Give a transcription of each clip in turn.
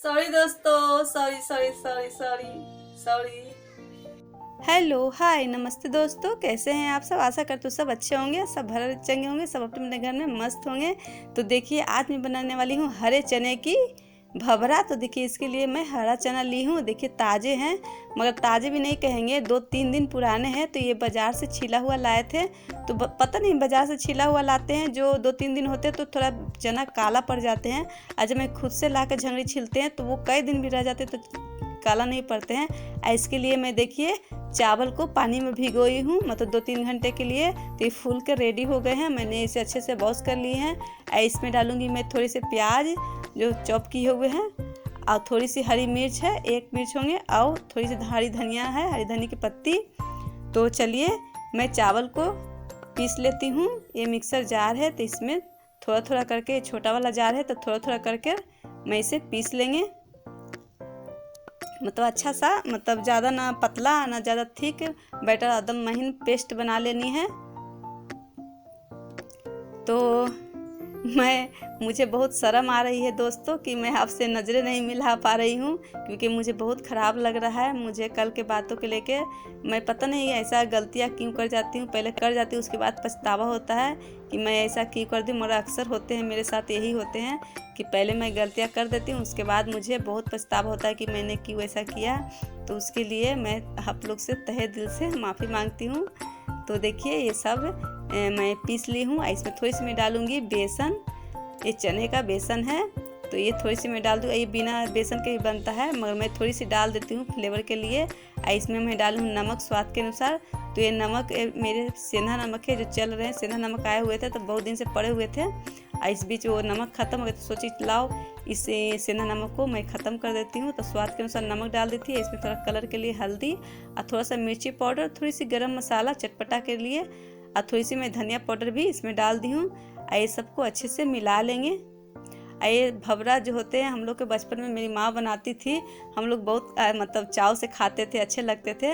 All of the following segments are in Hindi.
सॉरी दोस्तों, sorry sorry sorry sorry sorry. Hello hi नमस्ते दोस्तों, कैसे हैं आप सब। आशा करते हो सब अच्छे होंगे, सब भरे चंगे होंगे, सब अपने अपने घर में मस्त होंगे। तो देखिए आज मैं बनाने वाली हूँ हरे चने की भवरा। तो देखिए इसके लिए मैं हरा चना ली हूँ। देखिए ताज़े हैं, मगर ताज़े भी नहीं कहेंगे, 2-3 दिन पुराने हैं। तो ये बाज़ार से छिला हुआ लाए थे। तो पता नहीं, बाज़ार से छिला हुआ लाते हैं जो 2-3 दिन होते हैं तो थोड़ा चना काला पड़ जाते हैं। आज मैं खुद से ला कर झंगड़ी छिलते हैं तो वो कई दिन भी रह जाते हैं तो काला नहीं पड़ते हैं। इसके लिए मैं देखिए चावल को पानी में भिगोई हूँ, मतलब 2-3 घंटे के लिए। तो ये फूल के रेडी हो गए हैं, मैंने इसे अच्छे से वॉश कर लिए हैं। इसमें डालूंगी मैं थोड़ी सी प्याज जो चॉप किए हुए हैं, और थोड़ी सी हरी मिर्च है, 1 मिर्च होंगे, और थोड़ी सी हरी धनिया है, हरी धनिया की पत्ती। तो चलिए मैं चावल को पीस लेती हूँ। ये मिक्सर जार है तो इसमें थोड़ा थोड़ा करके, छोटा वाला जार है तो थोड़ा थोड़ा करके मैं इसे पीस लेंगे। मतलब अच्छा सा, मतलब ज़्यादा ना पतला ना ज़्यादा थिक, बैटर एकदम महीन पेस्ट बना लेनी है। तो मुझे बहुत शर्म आ रही है दोस्तों कि मैं आपसे नज़रें नहीं मिला पा रही हूँ, क्योंकि मुझे बहुत ख़राब लग रहा है। मुझे कल के बातों के लेके मैं पता नहीं ऐसा गलतियाँ क्यों कर जाती हूँ। पहले कर जाती हूँ, उसके बाद पछतावा होता है कि मैं ऐसा क्यों कर दी। मगर अक्सर होते हैं, मेरे साथ यही होते हैं कि पहले मैं गलतियाँ कर देती हूँ, उसके बाद मुझे बहुत पछतावा होता है कि मैंने क्यों ऐसा किया। तो उसके लिए मैं आप लोग से तहे दिल से माफ़ी मांगती हूँ। तो देखिए ये सब मैं पीस ली हूँ। इसमें थोड़ी सी मैं डालूँगी बेसन, ये चने का बेसन है तो ये थोड़ी सी मैं डाल दूँ। ये बिना बेसन के भी बनता है, मगर मैं थोड़ी सी डाल देती हूँ फ्लेवर के लिए। इसमें मैं डालूँ नमक स्वाद के अनुसार। तो ये नमक मेरे सेंधा नमक है जो चल रहे हैं, सेंधा नमक आए हुए थे तो बहुत दिन से पड़े हुए थे। इस बीच वो नमक ख़त्म हो गया तो सोची लाओ इस सेंधा नमक को मैं ख़त्म कर देती हूँ। तो स्वाद के अनुसार नमक डाल देती है। इसमें थोड़ा कलर के लिए हल्दी, और थोड़ा सा मिर्ची पाउडर, थोड़ी सी गरम मसाला चटपटा के लिए, और थोड़ी सी मैं धनिया पाउडर भी इसमें डाल दी हूँ। ये सबको अच्छे से मिला लेंगे। ये भवरा जो होते हैं, हम लोग के बचपन में मेरी माँ बनाती थी, हम लोग बहुत मतलब चाव से खाते थे, अच्छे लगते थे।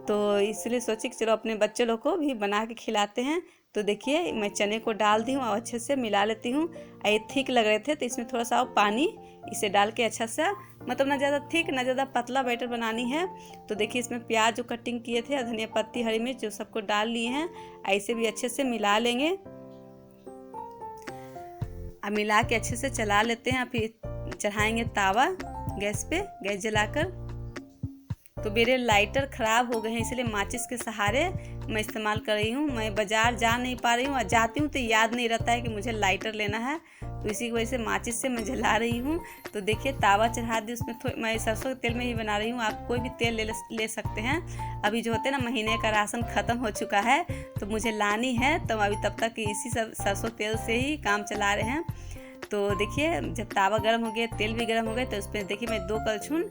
तो इसलिए सोची कि चलो अपने बच्चे लोग को भी बना के खिलाते हैं। तो देखिए मैं चने को डाल दी हूँ और अच्छे से मिला लेती हूँ। ये थिक लग रहे थे तो इसमें थोड़ा सा और पानी इसे डाल के अच्छा सा, मतलब ना ज़्यादा थिक ना ज़्यादा पतला बैटर बनानी है। तो देखिए इसमें प्याज जो कटिंग किए थे, धनिया पत्ती, हरी मिर्च जो सबको डाल लिए हैं, ऐसे भी अच्छे से मिला लेंगे। अब मिला के अच्छे से चला लेते हैं। फिर चढ़ाएंगे तावा गैस पे, गैस जलाकर। तो मेरे लाइटर ख़राब हो गए हैं, इसलिए माचिस के सहारे मैं इस्तेमाल कर रही हूँ। मैं बाज़ार जा नहीं पा रही हूँ, और जाती हूँ तो याद नहीं रहता है कि मुझे लाइटर लेना है। तो इसी की वजह से माचिस से मैं जला रही हूँ। तो देखिए तावा चढ़ा दी, उसमें मैं सरसों के तेल में ही बना रही हूँ। आप कोई भी तेल ले सकते हैं। अभी जो होते हैं ना, महीने का राशन ख़त्म हो चुका है तो मुझे लानी है, तो अभी तब तक इसी सरसों तेल से ही काम चला रहे हैं। तो देखिए जब तावा गर्म हो गया, तेल भी गर्म हो गया, तो उस पर देखिए मैं 2 कलछुल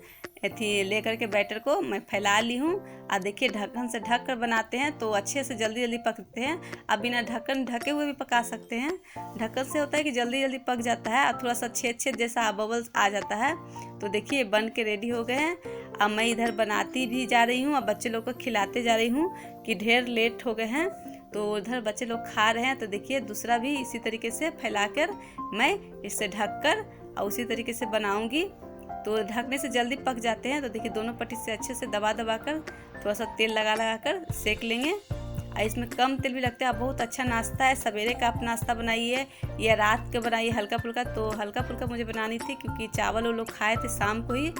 थी लेकर के बैटर को मैं फैला ली हूँ। और देखिए ढक्कन से ढक कर बनाते हैं तो अच्छे से जल्दी जल्दी पकते हैं। अब बिना ढक्कन ढके हुए भी पका सकते हैं। ढक्कन से होता है कि जल्दी जल्दी पक जाता है और थोड़ा सा छेद छेद जैसा बबल्स आ जाता है। तो देखिए बन के रेडी हो गए हैं। अब मैं इधर बनाती भी जा रही हूँ और बच्चे लोग को खिलाते जा रही हूँ कि ढेर लेट हो गए हैं। तो उधर बच्चे लोग खा रहे हैं। तो देखिए दूसरा भी इसी तरीके से फैलाकर मैं इसे ढककर और उसी तरीके से बनाऊंगी। तो ढकने से जल्दी पक जाते हैं। तो देखिए दोनों पट्टी से अच्छे से दबा दबा कर थोड़ा सा तेल लगा लगा कर सेक लेंगे। और इसमें कम तेल भी लगता है। बहुत अच्छा नाश्ता है, सवेरे का आप नाश्ता बनाइए या रात के बनाइए हल्का फुल्का। तो हल्का फुल्का मुझे बनानी थी क्योंकि चावल वो लोग खाए थे शाम को ही,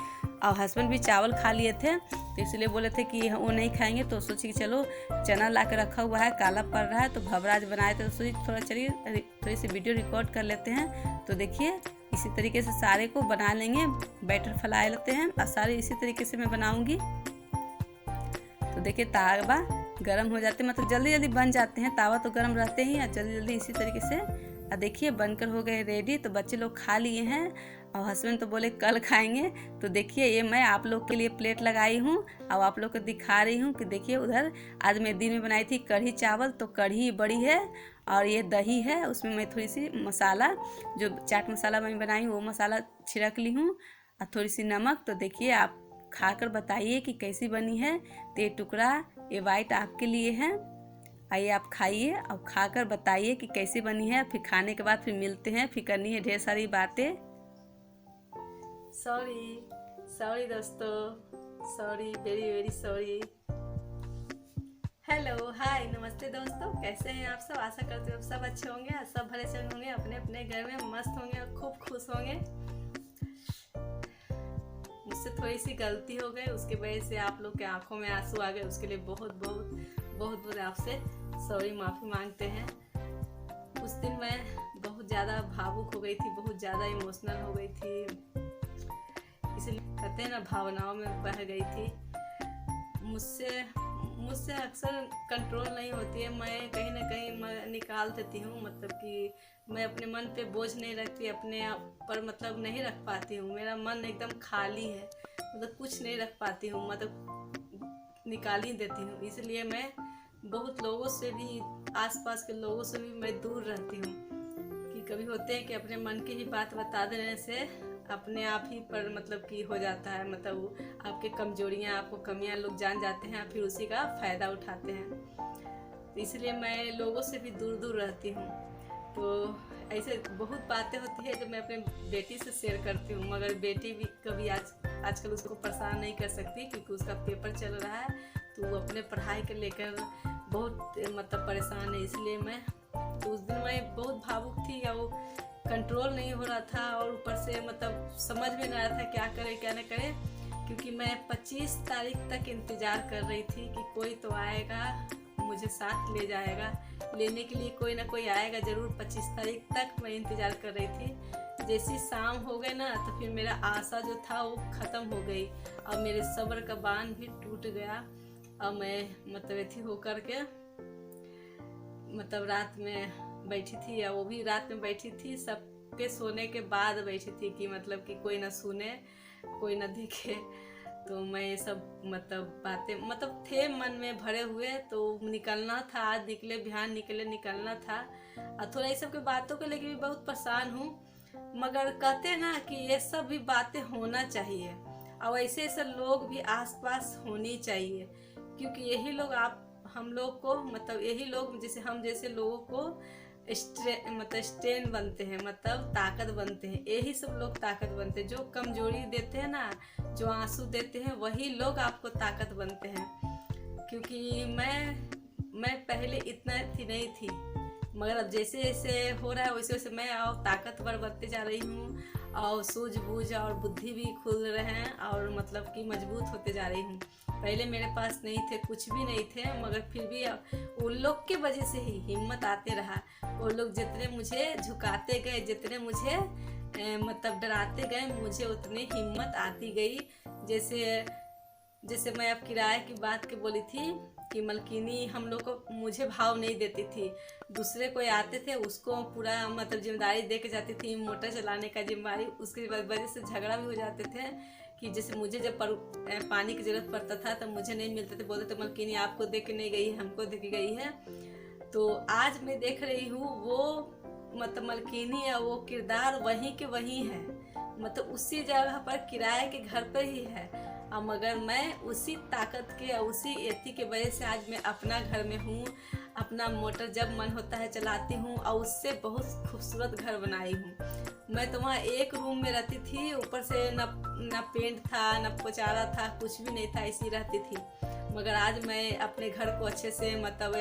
और हस्बैंड भी चावल खा लिए थे तो इसलिए बोले थे कि वो नहीं खाएंगे। तो सोची कि चलो चना ला के रखा हुआ है, काला पड़ रहा है, तो भवराज बनाए थे। तो सोची थोड़ा चलिए थोड़ी सी वीडियो रिकॉर्ड कर लेते हैं। तो देखिए इसी तरीके से सारे को बना लेंगे, बैटर फैला लेते हैं और सारे इसी तरीके से मैं बनाऊंगी। तो देखिए तावा गरम हो जाते, मतलब जल्दी जल्दी बन जाते हैं। तावा तो गरम रहते ही, और जल्दी जल्दी इसी तरीके से और देखिए बनकर हो गए रेडी। तो बच्चे लोग खा लिए हैं और हस्बैंड तो बोले कल खाएंगे। तो देखिए ये मैं आप लोग के लिए प्लेट लगाई हूँ और आप लोग को दिखा रही हूँ कि देखिए उधर आज मैं दिन में बनाई थी कढ़ी चावल। तो कढ़ी बड़ी है और ये दही है, उसमें मैं थोड़ी सी मसाला जो चाट मसाला मैं बनाई हूँ वो मसाला छिड़क ली हूँ और थोड़ी सी नमक। तो देखिए आप खाकर बताइए कि कैसी बनी है। तो ये टुकड़ा ये वाइट आपके लिए है, आइए आप खाइए और खाकर बताइए कि कैसी बनी है। फिर खाने के बाद फिर मिलते हैं, फिर करनी है ढेर सारी बातें। सॉरी दोस्तों, sorry, very very sorry. Hello, hi, नमस्ते दोस्तों, कैसे हैं आप सब? आशा करते हो सब अच्छे होंगे, सब भले से होंगे, अपने अपने घर में मस्त होंगे और खूब खुश होंगे। मुझसे थोड़ी सी गलती हो गई, उसकी वजह से आप लोग के आंखों में आंसू आ गए, उसके लिए बहुत बहुत बहुत बहुत आपसे सॉरी, माफ़ी मांगते हैं। उस दिन मैं बहुत ज़्यादा भावुक हो गई थी, बहुत ज़्यादा इमोशनल हो गई थी, इसलिए कहते हैं ना, भावनाओं में बह गई थी। मुझसे अक्सर कंट्रोल नहीं होती है, मैं कहीं ना कहीं मैं निकाल देती हूँ, मतलब कि मैं अपने मन पे बोझ नहीं रखती, अपने आप पर मतलब नहीं रख पाती हूँ। मेरा मन एकदम खाली है, मतलब कुछ नहीं रख पाती हूँ, मतलब निकाल ही देती हूँ। इसलिए मैं बहुत लोगों से भी, आसपास के लोगों से भी मैं दूर रहती हूँ। कि कभी होते हैं कि अपने मन की ही बात बता देने से अपने आप ही पर मतलब कि हो जाता है, मतलब आपके कमजोरियाँ, आपको कमियाँ लोग जान जाते हैं, फिर उसी का फ़ायदा उठाते हैं। तो इसलिए मैं लोगों से भी दूर दूर रहती हूँ। तो ऐसे बहुत बातें होती है जो मैं अपने बेटी से शेयर करती हूँ, मगर बेटी भी कभी आजकल उसको परेशान नहीं कर सकती, क्योंकि उसका पेपर चल रहा है, तो वो अपने पढ़ाई के लेकर बहुत मतलब परेशान है। इसलिए मैं तो उस दिन मैं बहुत भावुक थी, या वो कंट्रोल नहीं हो रहा था, और ऊपर से मतलब समझ में नहीं आ रहा था क्या करे क्या न करे, क्योंकि मैं 25 तारीख तक इंतज़ार कर रही थी कि कोई तो आएगा, मुझे साथ ले जाएगा, लेने के लिए कोई ना कोई आएगा ज़रूर। 25 तारीख तक मैं इंतज़ार कर रही थी। जैसी शाम हो गई ना, तो फिर मेरा आशा जो था वो ख़त्म हो गई, और मेरे सब्र का बांध भी टूट गया। और मैं मतलब ऐसी होकर के मतलब रात में बैठी थी, या वो भी रात में बैठी थी, सबके सोने के बाद बैठी थी, कि मतलब कि कोई ना सुने, कोई ना देखे। तो मैं ये सब मतलब बातें मतलब थे मन में भरे हुए, तो निकलना था, आज निकले, बिहान निकलना था। और थोड़ा ये सब की बातों को लेके भी बहुत परेशान हूँ, मगर कहते हैं ना कि ये सब भी बातें होना चाहिए, और ऐसे ऐसे लोग भी आसपास होनी चाहिए, क्योंकि यही लोग हम लोग को मतलब यही लोग जैसे हम जैसे लोगों को मतलब स्ट्रेन बनते हैं, मतलब ताकत बनते हैं। यही सब लोग ताकत बनते हैं, जो कमजोरी देते हैं ना, जो आंसू देते हैं, वही लोग आपको ताकत बनते हैं। क्योंकि मैं पहले इतना नहीं थी, मगर अब जैसे जैसे हो रहा है वैसे वैसे मैं और ताकतवर बनते जा रही हूँ, और सूझबूझ और बुद्धि भी खुल रहे हैं, और मतलब कि मजबूत होते जा रही हूँ। पहले मेरे पास नहीं थे, कुछ भी नहीं थे, मगर फिर भी उन लोग के वजह से ही हिम्मत आते रहा। वो लोग जितने मुझे झुकाते गए, जितने मुझे मतलब डराते गए, मुझे उतनी हिम्मत आती गई। जैसे मैं अब किराए की बात के बोली थी कि मलकिनी हम लोग को मुझे भाव नहीं देती थी, दूसरे कोई आते थे उसको पूरा मतलब जिम्मेदारी दे के जाती थी, मोटर चलाने का जिम्मेदारी, उसकी वजह से झगड़ा भी हो जाते थे। कि जैसे मुझे जब पानी की ज़रूरत पड़ता था तब मुझे नहीं मिलते थे, बोलते थे मलकिनी आपको दे के नहीं गई है, हमको दे के गई है। तो आज मैं देख रही हूँ वो मतलब मलकिनी या वो किरदार वहीं के वहीं है, मतलब उसी जगह पर किराए के घर पर ही है, और मगर मैं उसी ताकत के और उसी एथी के वजह से आज मैं अपना घर में हूँ, अपना मोटर जब मन होता है चलाती हूँ, और उससे बहुत खूबसूरत घर बनाई हूँ। मैं तो वहाँ एक रूम में रहती थी, ऊपर से न पेंट था, न पोचारा था, कुछ भी नहीं था, ऐसी रहती थी। मगर आज मैं अपने घर को अच्छे से मतलब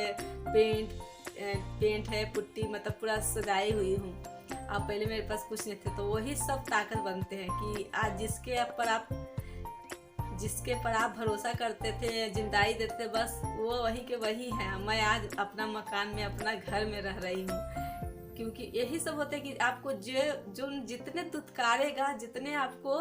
पेंट है, पुट्टी मतलब पूरा सजाई हुई हूँ। अब पहले मेरे पास कुछ नहीं थे, तो वही सब ताकत बनते हैं कि आज जिसके पर आप भरोसा करते थे, जिंदाई देते थे, बस वो वही के वही है। मैं आज अपना मकान में, अपना घर में रह रही हूँ, क्योंकि यही सब होता है कि आपको जो जितने दुत्कारेगा, जितने आपको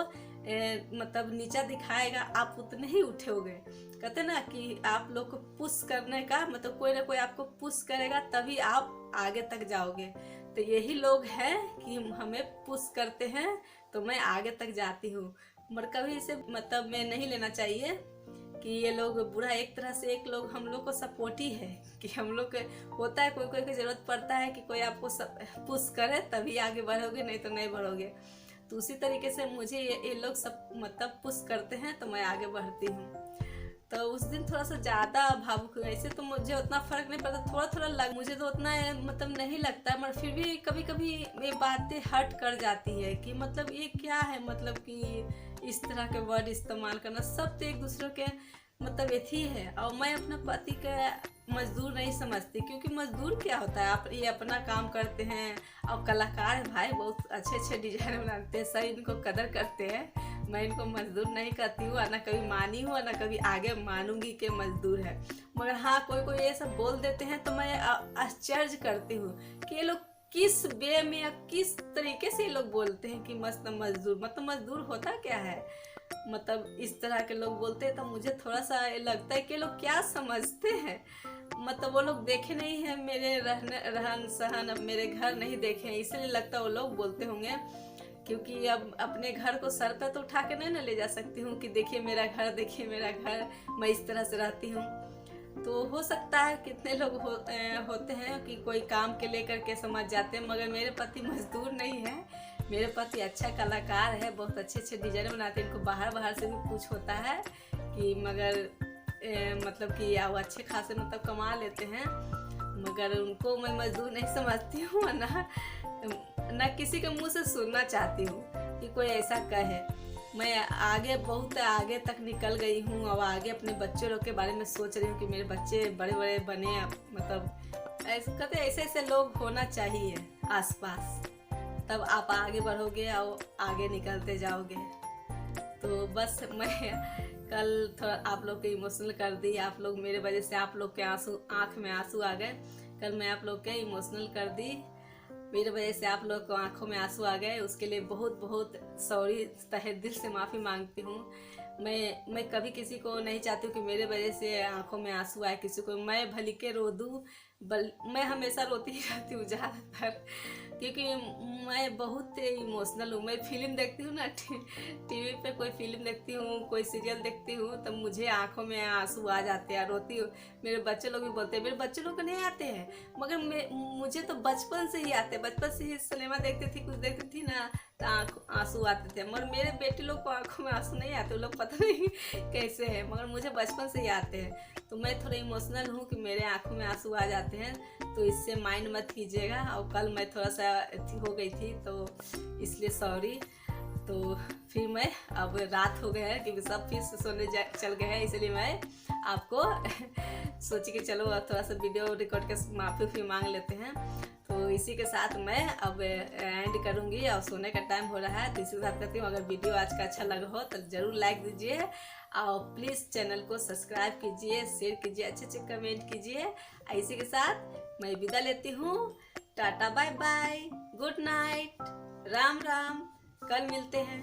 मतलब नीचा दिखाएगा, आप उतने ही उठोगे। कहते ना कि आप लोग को पुश करने का मतलब कोई ना कोई आपको पुश करेगा, तभी आप आगे तक जाओगे। तो यही लोग हैं कि हमें पुश करते हैं, तो मैं आगे तक जाती हूँ। मगर कभी इसे मतलब में नहीं लेना चाहिए कि ये लोग बुरा, एक तरह से एक लोग हम लोग को सपोर्ट ही है, कि हम लोग होता है कोई की ज़रूरत पड़ता है कि कोई आपको पुश करे, तभी आगे बढ़ोगे, नहीं तो नहीं बढ़ोगे। तो उसी तरीके से मुझे ये लोग सब मतलब पुश करते हैं, तो मैं आगे बढ़ती हूँ। तो उस दिन थोड़ा सा ज़्यादा भावुक हुई। ऐसे तो मुझे उतना फ़र्क नहीं पड़ता, थोड़ा थोड़ा मुझे तो उतना मतलब नहीं लगता है, मगर फिर भी कभी कभी ये बातें हर्ट कर जाती है कि मतलब ये क्या है, मतलब कि इस तरह के वर्ड इस्तेमाल करना। सब तो एक दूसरे के मतलब यही है। और मैं अपना पति का मजदूर नहीं समझती, क्योंकि मजदूर क्या होता है, आप ये अपना काम करते हैं। और कलाकार है भाई, बहुत अच्छे अच्छे डिजाइन बनाते हैं, सही इनको कदर करते हैं। मैं इनको मजदूर नहीं कहती हूँ, ना कभी मानी हूँ, ना कभी आगे मानूंगी कि मजदूर है। मगर हाँ, कोई कोई ये सब बोल देते हैं तो मैं आश्चर्य करती हूँ कि ये लोग किस वे में या किस तरीके से ये लोग बोलते हैं कि मस्त मजदूर, मतलब मजदूर होता क्या है। मतलब इस तरह के लोग बोलते हैं तो मुझे थोड़ा सा लगता है कि लोग क्या समझते हैं। मतलब वो लोग देखे नहीं है मेरे रहन सहन, अब मेरे घर नहीं देखे हैं, इसलिए लगता है वो लोग बोलते होंगे। क्योंकि अब अपने घर को सर पे तो उठा के नहीं ना ले जा सकती हूँ कि देखिए मेरा घर, देखिए मेरा घर, मैं इस तरह से रहती हूँ। तो हो सकता है कितने लोग होते हैं कि कोई काम के लेकर के समझ जाते हैं, मगर मेरे पति मजदूर नहीं है। मेरे पति अच्छा कलाकार है, बहुत अच्छे अच्छे डिजाइन बनाते हैं। इनको बाहर बाहर से भी कुछ होता है कि मगर मतलब कि वो अच्छे खासे मतलब कमा लेते हैं, मगर उनको मैं मजदूर नहीं समझती हूँ, ना किसी के मुंह से सुनना चाहती हूँ कि कोई ऐसा कहे। मैं आगे बहुत आगे तक निकल गई हूँ, और आगे अपने बच्चों लोग के बारे में सोच रही हूँ कि मेरे बच्चे बड़े बड़े बने। मतलब कहते ऐसे ऐसे लोग होना चाहिए आसपास, तब आप आगे बढ़ोगे और आगे निकलते जाओगे। तो बस मैं कल थोड़ा आप लोग को इमोशनल कर दी, आप लोग मेरे वजह से आप लोग के आँख में आंसू आ गए। कल मैं आप लोग के इमोशनल कर दी, मेरे वजह से आप लोग को आंखों में आंसू आ गए। उसके लिए बहुत बहुत सॉरी, तहे दिल से माफ़ी मांगती हूँ। मैं कभी किसी को नहीं चाहती हूँ कि मेरे वजह से आंखों में आंसू आए किसी को। मैं भली के रो दूँ, मैं हमेशा रोती ही रहती हूँ ज़्यादातर, क्योंकि मैं बहुत इमोशनल हूँ। मैं फिल्म देखती हूँ ना, टीवी पे कोई फिल्म देखती हूँ, कोई सीरियल देखती हूँ, तब मुझे आंखों में आंसू आ जाते हैं, रोती हूँ। मेरे बच्चे लोग भी बोलते हैं, मेरे बच्चे लोग को नहीं आते हैं, मगर मुझे तो बचपन से ही आते हैं। बचपन से ही सिनेमा देखती थी, कुछ देखती थी ना, तो आंसू आते थे। मगर मेरे बेटे लोग को आंखों में आंसू नहीं आते, वो लोग पता नहीं कैसे है, मगर मुझे बचपन से ही आते हैं। तो मैं थोड़ा इमोशनल हूँ कि मेरे आंखों में आंसू आ जाते हैं, तो इससे माइंड मत कीजिएगा। और कल मैं थोड़ा सा हो गई थी तो इसलिए सॉरी। तो फिर मैं, अब रात हो गया है क्योंकि सब फिर से सोने चल गए हैं, इसलिए मैं आपको सोची कि चलो थोड़ा सा वीडियो रिकॉर्ड के माफ़ी मांग लेते हैं। तो इसी के साथ मैं अब एंड करूँगी, और सोने का टाइम हो रहा है। तो इसी के साथ कहती हूँ, अगर वीडियो आज का अच्छा लगा हो तो ज़रूर लाइक दीजिए, और प्लीज़ चैनल को सब्सक्राइब कीजिए, शेयर कीजिए, अच्छे अच्छे कमेंट कीजिए। इसी के साथ मैं विदा लेती हूँ। Tata, bye bye, good night, Ram Ram, कल मिलते हैं।